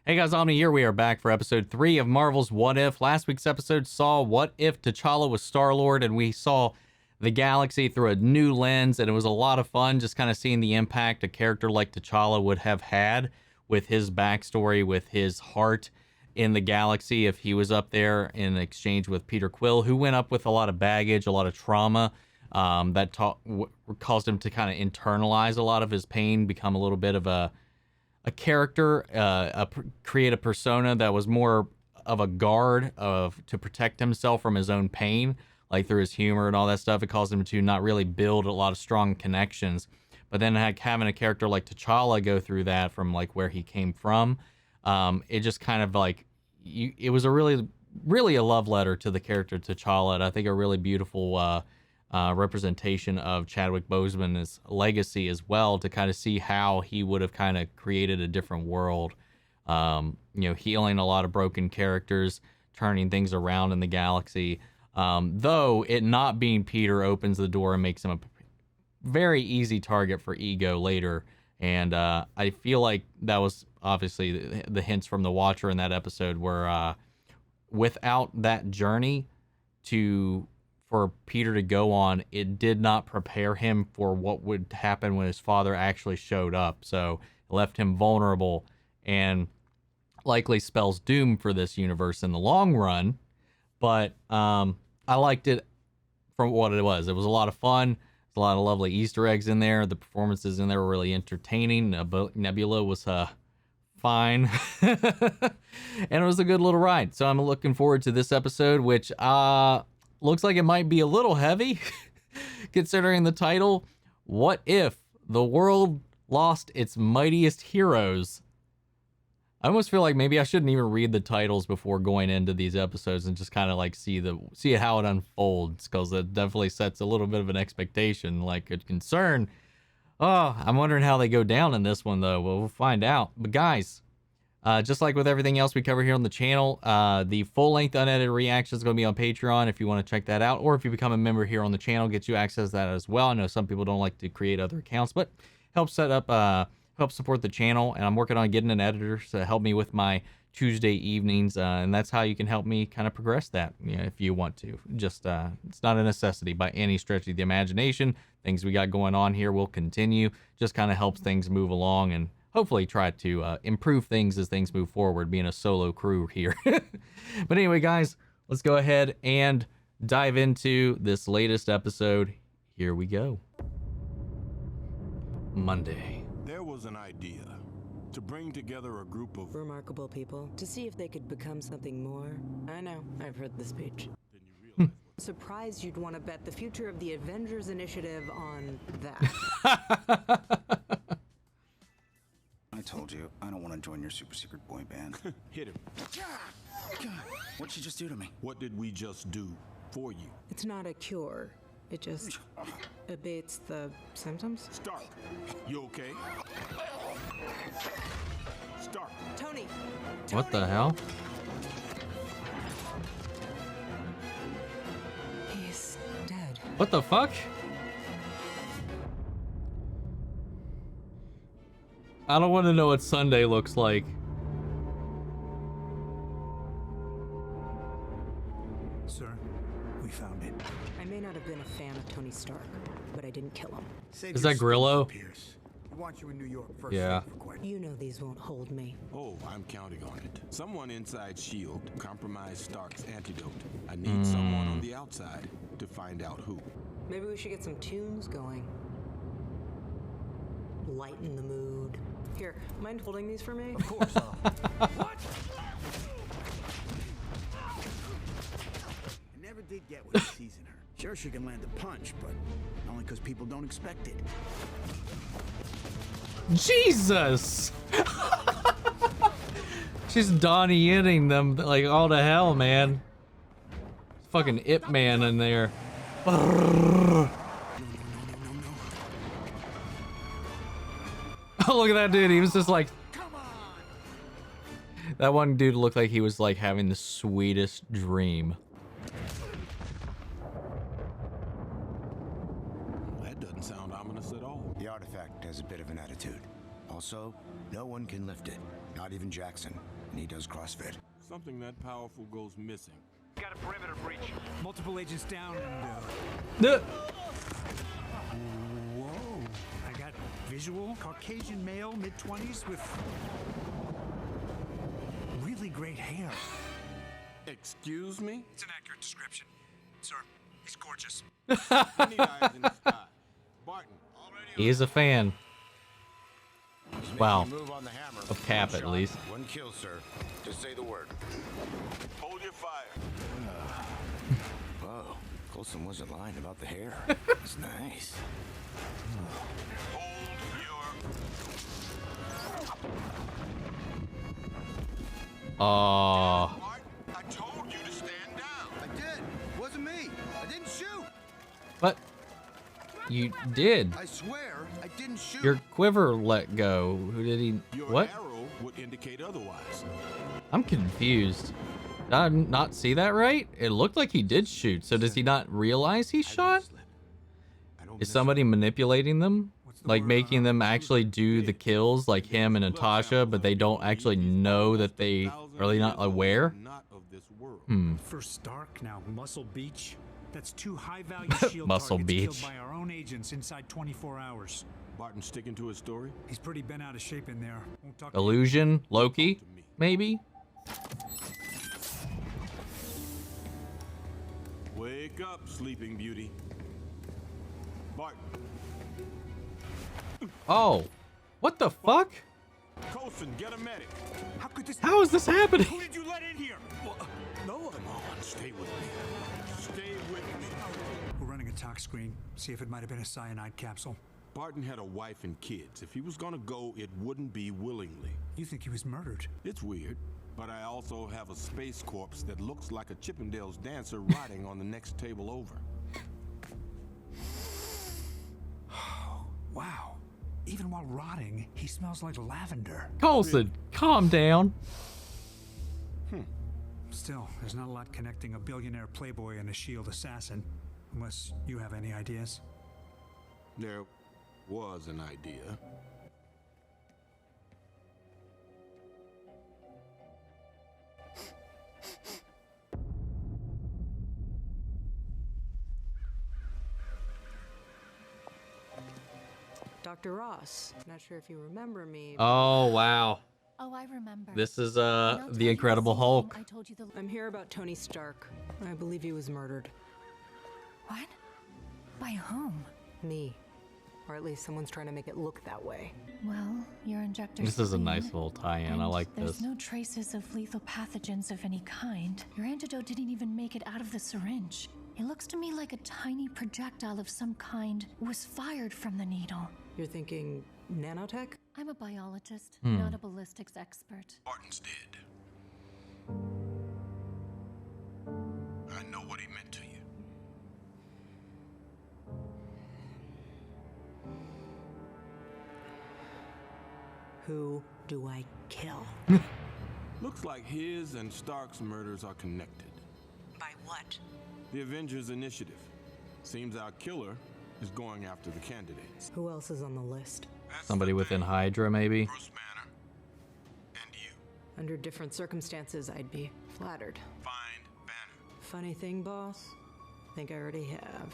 Hey guys, Omni here. We are back for episode 3 of Marvel's What If. Last week's episode saw what if T'Challa was Star-Lord, and we saw the galaxy through a new lens, and it was a lot of fun just kind of seeing the impact a character like T'Challa would have had with his backstory, with his heart in the galaxy if he was up there in exchange with Peter Quill, who went up with a lot of baggage, a lot of trauma that caused him to kind of internalize a lot of his pain, become a little bit of a character, create a persona that was more of a guard to protect himself from his own pain, like through his humor and all that stuff. It caused him to not really build a lot of strong connections. But then having a character like T'Challa go through that from like where he came from, it just kind of like, it was a really a love letter to the character T'Challa, and I think a really beautiful representation of Chadwick Boseman's legacy as well, to kind of see how he would have kind of created a different world, healing a lot of broken characters, turning things around in the galaxy. Though it not being Peter opens the door and makes him a very easy target for ego later. And I feel like that was obviously the hints from the Watcher in that episode where without that journey for Peter to go on, it did not prepare him for what would happen when his father actually showed up. So it left him vulnerable and likely spells doom for this universe in the long run. But I liked it for what it was. It was a lot of fun. There's a lot of lovely Easter eggs in there. The performances in there were really entertaining. Nebula was fine. And it was a good little ride. So I'm looking forward to this episode, which looks like it might be a little heavy considering the title. What if the world lost its mightiest heroes? I almost feel like maybe I shouldn't even read the titles before going into these episodes and just kind of like see how it unfolds, because it definitely sets a little bit of an expectation, like a concern. Oh, I'm wondering how they go down in this one though. Well, we'll find out. But guys, just like with everything else we cover here on the channel, the full-length unedited reaction is going to be on Patreon if you want to check that out, or if you become a member here on the channel, gets you access to that as well. I know some people don't like to create other accounts, but help support the channel, and I'm working on getting an editor to help me with my Tuesday evenings, and that's how you can help me kind of progress that, if you want to. Just it's not a necessity by any stretch of the imagination. Things we got going on here will continue, just kind of helps things move along, and hopefully try to improve things as things move forward, being a solo crew here. But anyway, guys, let's go ahead and dive into this latest episode. Here we go. Monday. There was an idea to bring together a group of remarkable people to see if they could become something more. I know, I've heard the speech. Then you realize Surprised you'd want to bet the future of the Avengers Initiative on that. I told you, I don't want to join your super secret boy band. hit him. God, what'd you just do to me? What did we just do for you? It's not a cure. It just abates the symptoms. Stark, you okay? Stark. Tony! What the hell? He's dead. What the fuck? I don't want to know what Sunday looks like. Sir, we found it. I may not have been a fan of Tony Stark, but I didn't kill him. Save Is your that Grillo? stupid Pierce. We want you in New York first. Yeah. For quite. You know these won't hold me. Oh, I'm counting on it. Someone inside S.H.I.E.L.D. compromised Stark's antidote. I need someone on the outside to find out who. Maybe we should get some tunes going. Lighten the mood. Here, mind holding these for me? Of course. What? I never did get what he sees in her. Sure, she can land a punch, but only because people don't expect it. Jesus! She's Donnie Yenning them like all to hell, man. Fucking Ip Man in there. Oh, look at that dude. He was just like... That one dude looked like he was like having the sweetest dream. That doesn't sound ominous at all. The artifact has a bit of an attitude. Also, no one can lift it. Not even Jackson. And he does CrossFit. Something that powerful goes missing. Got a perimeter breach. Multiple agents down and, whoa. I got visual, Caucasian male, mid-20s with really great hair. Excuse me? It's an accurate description. Sir, he's gorgeous. I need eyes in the sky. Barton. He is a fan. Wow. Move on the hammer. Of Cap, One at shot, least. One kill, sir. Just say the word. Hold your fire. Whoa. Coulson wasn't lying about the hair. It's nice. Hold your... Oh. Barton, I told you to stand down. I did. Wasn't me. I didn't shoot. But you did. I swear I didn't shoot. Your quiver let go. Who did he? Your What? arrow would indicate otherwise. I'm confused. Did I not see that right? It looked like he did shoot. So does he not realize he shot? Is somebody manipulating them? Like making them actually do the kills like him and Natasha, but they don't actually know that they are not aware? Not of this world. First Stark, now Muscle Beach. That's 2 high-value shield Muscle targets Beach. killed by our own agents inside 24 hours. Barton sticking to his story? He's pretty bent out of shape in there. Won't talk to you. Illusion? Loki? Maybe? Wake up, Sleeping Beauty. Barton. Oh. What the fuck? Coulson, get a medic. How could this? How is this happening? Who did you let in here? No one. Come on, stay with me. Stay with me. We're running a tox screen. See if it might have been a cyanide capsule. Barton had a wife and kids. If he was gonna go, it wouldn't be willingly. You think he was murdered? It's weird, but I also have a space corpse that looks like a Chippendales dancer riding on the next table over. Wow. Even while rotting, he smells like lavender. Coulson, calm down. Still, there's not a lot connecting a billionaire playboy and a S.H.I.E.L.D. assassin. Unless you have any ideas. There was an idea. Dr. Ross. Not sure if you remember me. Oh, wow. Oh, I remember. This is And I'll tell the you Incredible same Hulk. thing I told you the I'm here about Tony Stark. I believe he was murdered. what? By whom? Me. Or at least someone's trying to make it look that way. Well, your injector. This is a nice little tie-in. I like There's this. no traces of lethal pathogens of any kind. Your antidote didn't even make it out of the syringe. It looks to me like a tiny projectile of some kind was fired from the needle. You're thinking nanotech? I'm a biologist, not a ballistics expert. Barton's dead. I know what he meant to you. Who do I kill? Looks like his and Stark's murders are connected. By what? The Avengers Initiative. Seems our killer is going after the candidates. Who else is on the list? Somebody within Hydra, maybe? Bruce Banner. And you. Under different circumstances, I'd be flattered. Find Banner. Funny thing, boss? Think I already have.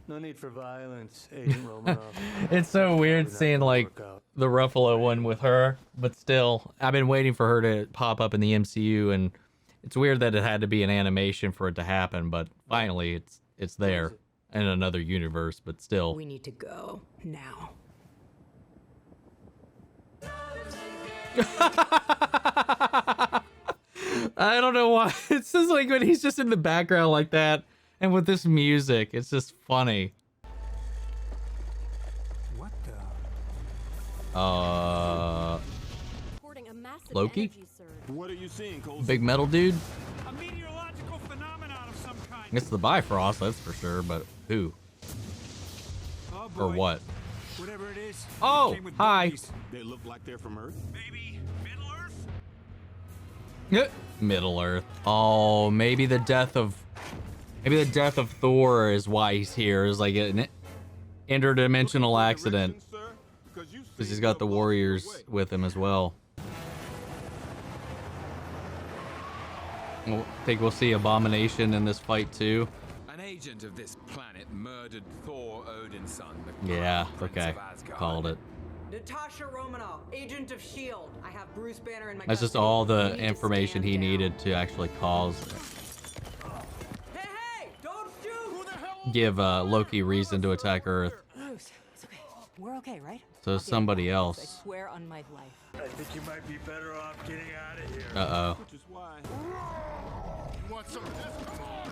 No need for violence, Agent Romanoff. It's so weird Probably not seeing gonna like work out. the Ruffalo one with her, but still, I've been waiting for her to pop up in the MCU, and it's weird that it had to be an animation for it to happen, but finally it's there in another universe, but still. We need to go now. I don't know why. It's just like when he's just in the background like that, and with this music, it's just funny. What the? Reporting a massive Loki? energy surge. What are you seeing, Coulson? Big metal dude? A meteorological phenomenon of some kind. It's the Bifrost, that's for sure, but who? Oh, Or boy. what? Whatever it is. Oh, it came with hi. bodies. They look like they're from Earth. Maybe Middle Earth? Middle Earth. Oh, maybe the death of Thor is why he's here. Is like an interdimensional accident. Sir, 'cause you Because he's got the warriors with him as well. I think we'll see Abomination in this fight too. An agent of this planet murdered Thor, Odin's son. Yeah, okay. Called it. Natasha Romanoff, agent of S.H.I.E.L.D. I have Bruce Banner in my That's just custody. all You the need to information stand he down. needed to actually cause. Hey, don't shoot! Who the hell? Give Loki reason to attack Earth. Bruce, it's okay. We're okay, right? So somebody I else. swear on my life. I think you might be better off getting out of here. Uh-oh. Which is why. You want some of this? Come on!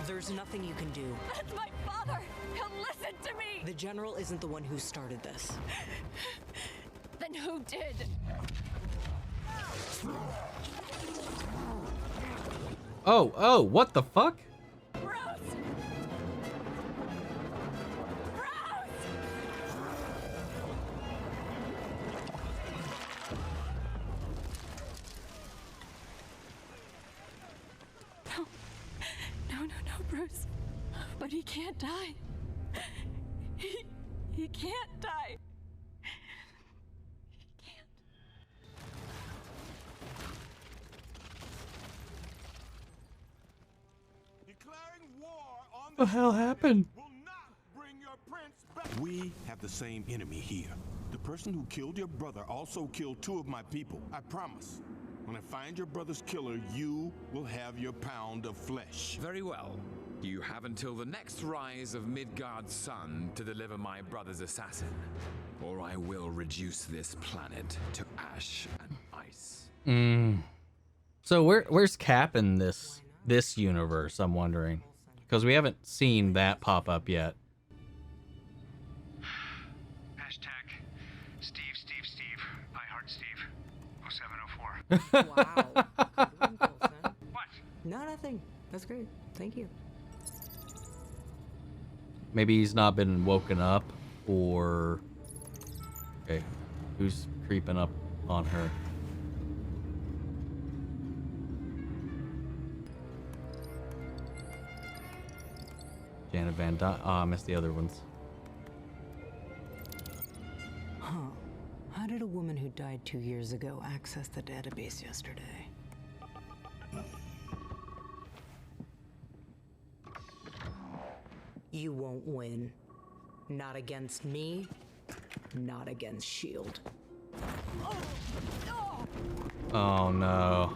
There's nothing you can do. That's my father. He'll listen to me. The general isn't the one who started this. Then who did? Oh, what the fuck? Bruce! Bruce! No, Bruce. But he can't die. He can't die. He can't. Declaring war on What the hell happened? will not bring your prince back. We have the same enemy here. The person who killed your brother also killed 2 of my people. I promise. When I find your brother's killer, you will have your pound of flesh. Very well. You have until the next rise of Midgard's sun to deliver my brother's assassin, or I will reduce this planet to ash and ice. So where's Cap in this universe, I'm wondering? Because we haven't seen that pop up yet. Hashtag Steve. I heart Steve. 0704. Wow. What? No, nothing. That's great. Thank you. Maybe he's not been woken up, or... Okay, who's creeping up on her? Janet Van Dyne. Oh, I missed the other ones. Huh. How did a woman who died 2 years ago access the database yesterday? You won't win. Not against me, not against S.H.I.E.L.D. Oh no.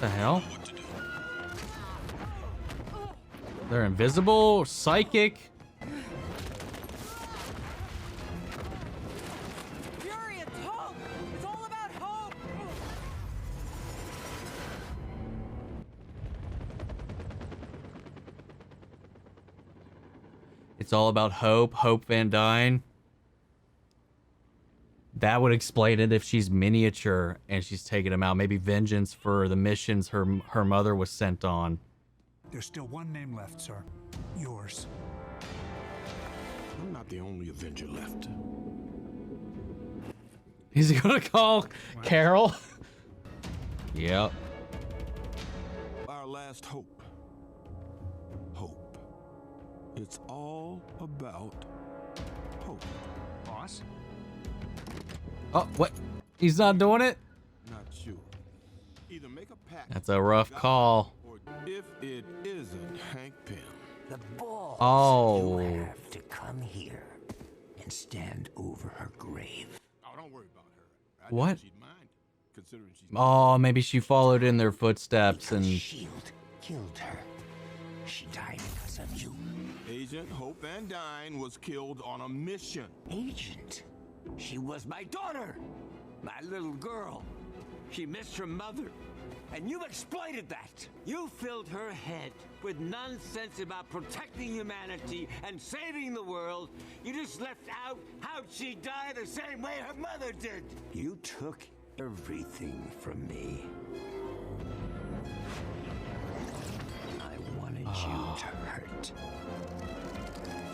The hell? They're invisible, psychic. Fury, it's hope! It's all about hope! It's all about Hope, Hope Van Dyne. That would explain it if she's miniature and she's taking him out. Maybe vengeance for the missions her mother was sent on. There's still one name left, sir. Yours. I'm not the only Avenger left. Is he gonna call Carol? Yep. Our last hope. Hope. It's all about hope. Boss? Oh, what? He's not doing it? Not sure. Either make a pact. That's a rough call. Or if it isn't Hank Pym. The balls Oh. you have to come here and stand over her grave. Oh, don't worry about her. I What? doubt she'd mind, considering she's Oh, maybe she followed in their footsteps Because and... S.H.I.E.L.D. killed her. She died because of you. Agent Hope Van Dyne was killed on a mission. Agent. She was my daughter. My little girl. She missed her mother. And you exploited that. You filled her head with nonsense about protecting humanity and saving the world. You just left out how'd she die the same way her mother did. You took everything from me. I wanted you to hurt.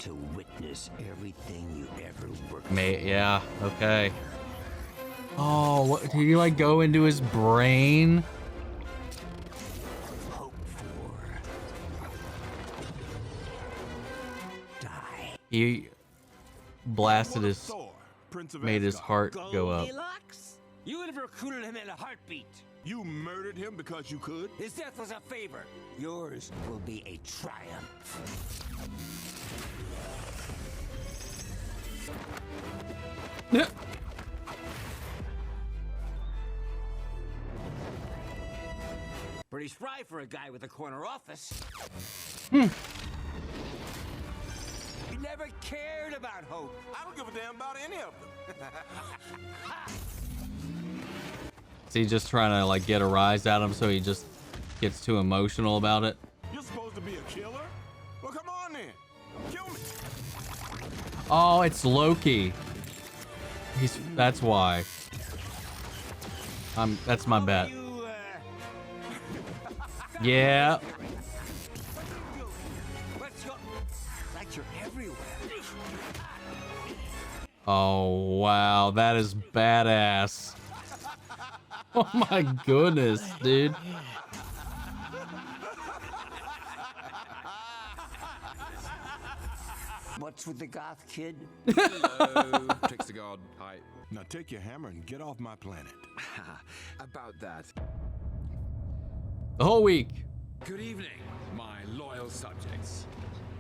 To witness everything you ever worked for. Yeah, okay. Oh, what, did he like go into his brain? Hope for. He blasted his, Thor, Prince of made his Asgard. heart go up. Goldilocks? You would have recruited him in a heartbeat. You murdered him because you could? His death was a favor. Yours will be a triumph. Pretty spry for a guy with a corner office. He never cared about hope. I don't give a damn about any of them. Is he just trying to like get a rise out of him so he just gets too emotional about it? You're supposed to be a killer? Well, come on then. Kill me. Oh, it's Loki. That's why. That's my bet. Yeah. Like you're everywhere. Oh, wow. That is badass. Oh my goodness, dude. What's with the goth kid? Hello, Trickster God. Hi. Now take your hammer and get off my planet. About that. The whole week. Good evening, my loyal subjects.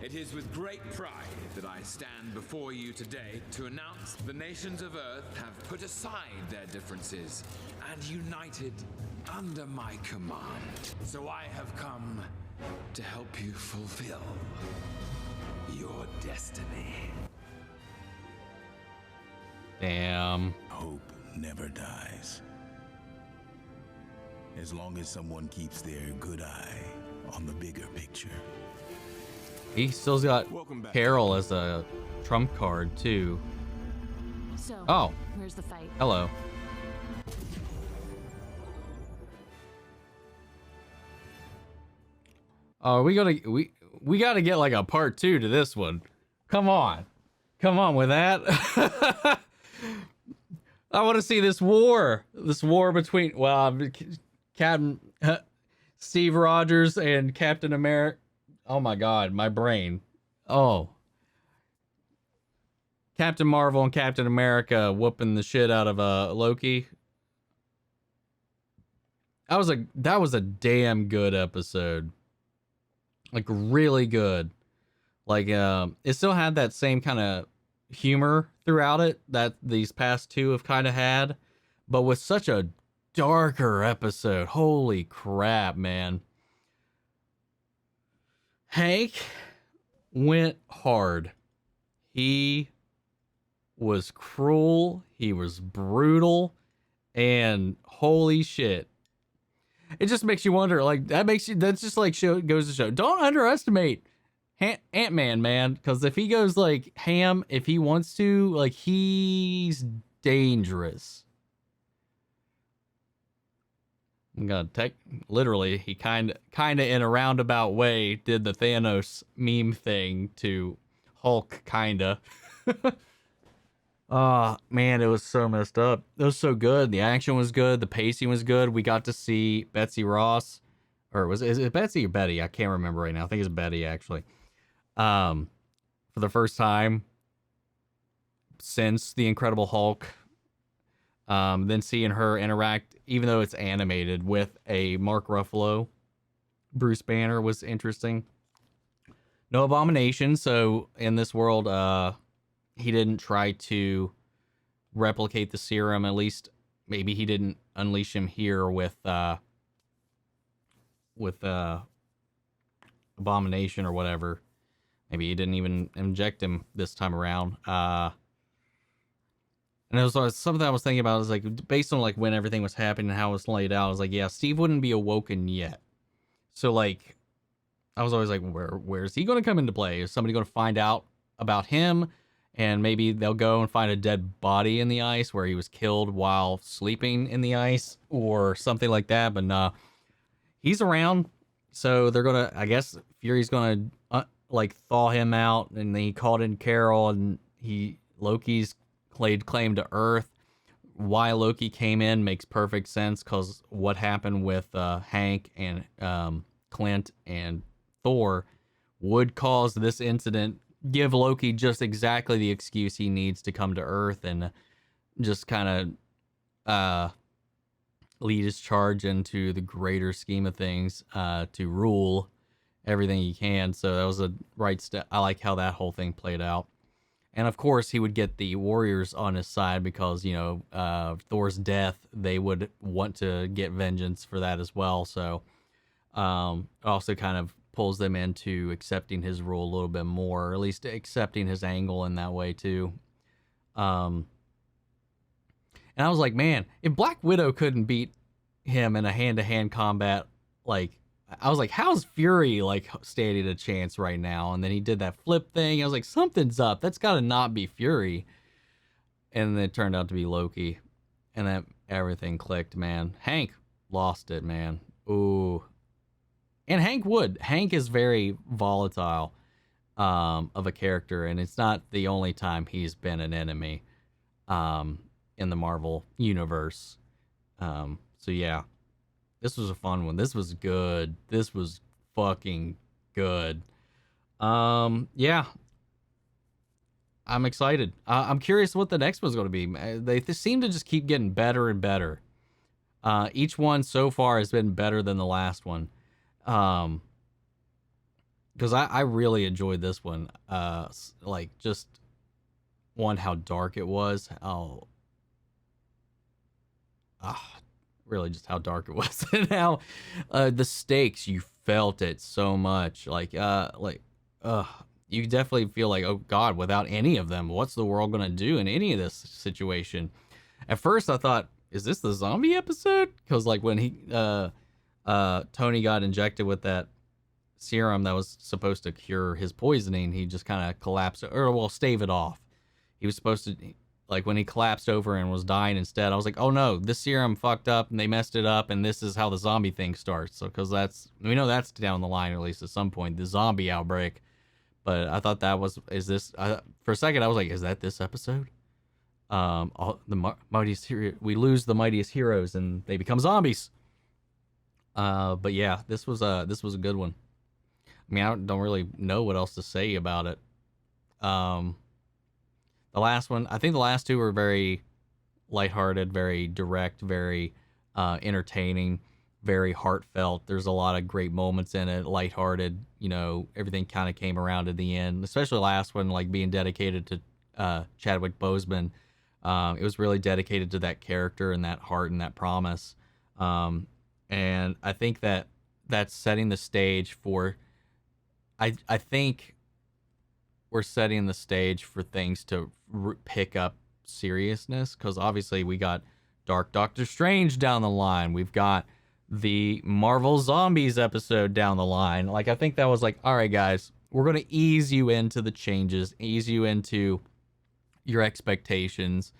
It is with great pride that I stand before you today to announce the nations of Earth have put aside their differences and united under my command. So I have come to help you fulfill your destiny. Damn. Hope never dies. As long as someone keeps their good eye on the bigger picture. He still's got Welcome back. Carol as a trump card too. So, Oh. where's the fight? Hello. Oh, we gotta get like a part 2 to this one. Come on with that. I want to see this war between Captain Steve Rogers and Captain America. Oh my God, my brain. Oh, Captain Marvel and Captain America whooping the shit out of Loki. That was a damn good episode. Like really good. Like it still had that same kind of humor throughout it that these past two have kind of had, but with such a darker episode. Holy crap, man. Hank went hard. He was cruel, he was brutal, and holy shit. It just makes you wonder, like, that's just like goes to show, don't underestimate Ant-Man, man, because if he goes like ham, if he wants to, like, he's dangerous. I'm gonna literally, he kind of in a roundabout way did the Thanos meme thing to Hulk, kinda. Man, it was so messed up. It was so good. The action was good. The pacing was good. We got to see Betsy Ross, or is it Betsy or Betty? I can't remember right now. I think it's Betty, actually. For the first time since the Incredible Hulk. Then seeing her interact, even though it's animated, with a Mark Ruffalo Bruce Banner was interesting. No Abomination, so in this world, he didn't try to replicate the serum. At least maybe he didn't unleash him here with Abomination or whatever. Maybe he didn't even inject him this time around. And it was something I was thinking about. Is like, based on like when everything was happening and how it was laid out, I was like, yeah, Steve wouldn't be awoken yet. So like, I was always like, where's he going to come into play? Is somebody going to find out about him? And maybe they'll go and find a dead body in the ice where he was killed while sleeping in the ice or something like that. But nah, he's around. So they're going to, I guess Fury's going to like thaw him out. And then he called in Carol, and Loki's laid claim to Earth. Why Loki came in makes perfect sense, because what happened with Hank and Clint and Thor would cause this incident give Loki just exactly the excuse he needs to come to Earth and just kind of lead his charge into the greater scheme of things, to rule everything he can. So that was a right step. I like how that whole thing played out. And of course, he would get the warriors on his side because, Thor's death, they would want to get vengeance for that as well. So also kind of pulls them into accepting his rule a little bit more, or at least accepting his angle in that way too. And I was like, man, if Black Widow couldn't beat him in a hand-to-hand combat, like, I was like, how's Fury like standing a chance right now? And then he did that flip thing. I was like, something's up. That's got to not be Fury. And then it turned out to be Loki. And then everything clicked, man. Hank lost it, man. Ooh. And Hank would. Hank is very volatile of a character, and it's not the only time he's been an enemy in the Marvel universe. So yeah. This was a fun one. This was good. This was fucking good. Yeah. I'm excited. I'm curious what the next one's going to be. They seem to just keep getting better and better. Each one so far has been better than the last one. Because I really enjoyed this one. Like, just one, how dark it was. Really just how dark it was, and how the stakes, you felt it so much. You definitely feel like, oh God, without any of them, what's the world gonna do in any of this situation? At first I thought, is this the zombie episode? Because like when he Tony got injected with that serum that was supposed to cure his poisoning, he just kind of collapsed, or well, stave it off. He was supposed to, like, when he collapsed over and was dying instead, I was like, oh no, this serum fucked up and they messed it up, and this is how the zombie thing starts. So, because we know that's down the line, at least at some point, the zombie outbreak. But I thought that was, for a second, I was like, is that this episode? Mightiest hero, we lose the mightiest heroes and they become zombies. But yeah, this was a good one. I mean, I don't really know what else to say about it. The last one, I think the last two were very lighthearted, very direct, very entertaining, very heartfelt. There's a lot of great moments in it, lighthearted. Everything kind of came around at the end, especially the last one, like being dedicated to Chadwick Boseman. It was really dedicated to that character and that heart and that promise. And I think that's setting the stage for, I think we're setting the stage for things to pick up seriousness, because obviously we got Dark Doctor Strange down the line. We've got the Marvel Zombies episode down the line. Like, I think that was like, all right, guys, we're going to ease you into the changes, ease you into your expectations,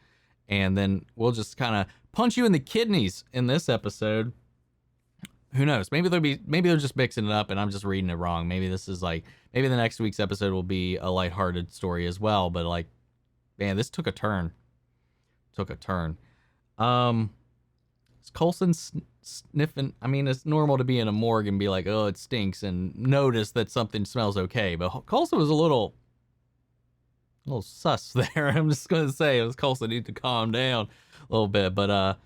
and then we'll just kind of punch you in the kidneys in this episode. Who knows? Maybe they're just mixing it up and I'm just reading it wrong. Maybe this is like, maybe the next week's episode will be a lighthearted story as well. But like, man, this took a turn. Is Coulson sniffing? I mean, it's normal to be in a morgue and be like, oh, it stinks, and notice that something smells okay. But Coulson was a little sus there. I'm just gonna say, Coulson need to calm down a little bit. But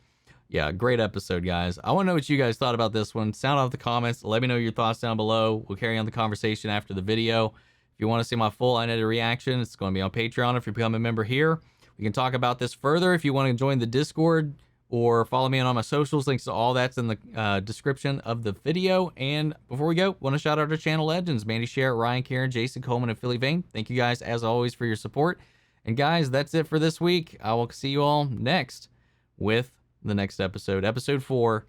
yeah, great episode, guys. I want to know what you guys thought about this one. Sound off the comments. Let me know your thoughts down below. We'll carry on the conversation after the video. If you want to see my full unedited reaction, it's going to be on Patreon. If you become a member here, we can talk about this further. If you want to join the Discord or follow me on all my socials, links to all that's in the description of the video. And before we go, want to shout out our channel legends, Mandy Sherritt, Ryan Karen, Jason Coleman, and Philly Vane. Thank you guys, as always, for your support. And guys, that's it for this week. I will see you all next with the next episode 4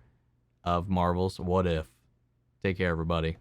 of Marvel's What If. Take care, everybody.